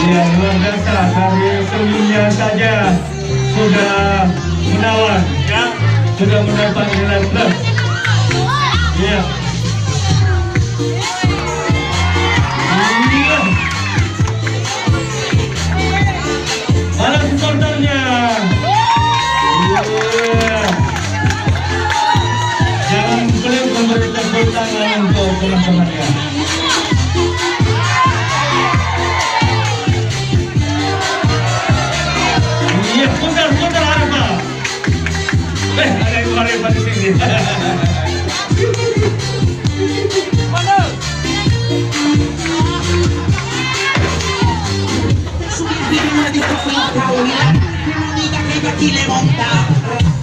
Ya, luar biasa. Dari seluruhnya saja sudah menawan, ya, sudah mendapat nilai plus. Ya. Mana supporternya? Jangan pelit memberi tepuk tangan untuk teman-temannya. Iya, putar Arfa. Ada yang Arfa di sini. Mana? Subito di una di questa paura, l'unica che ti le monta.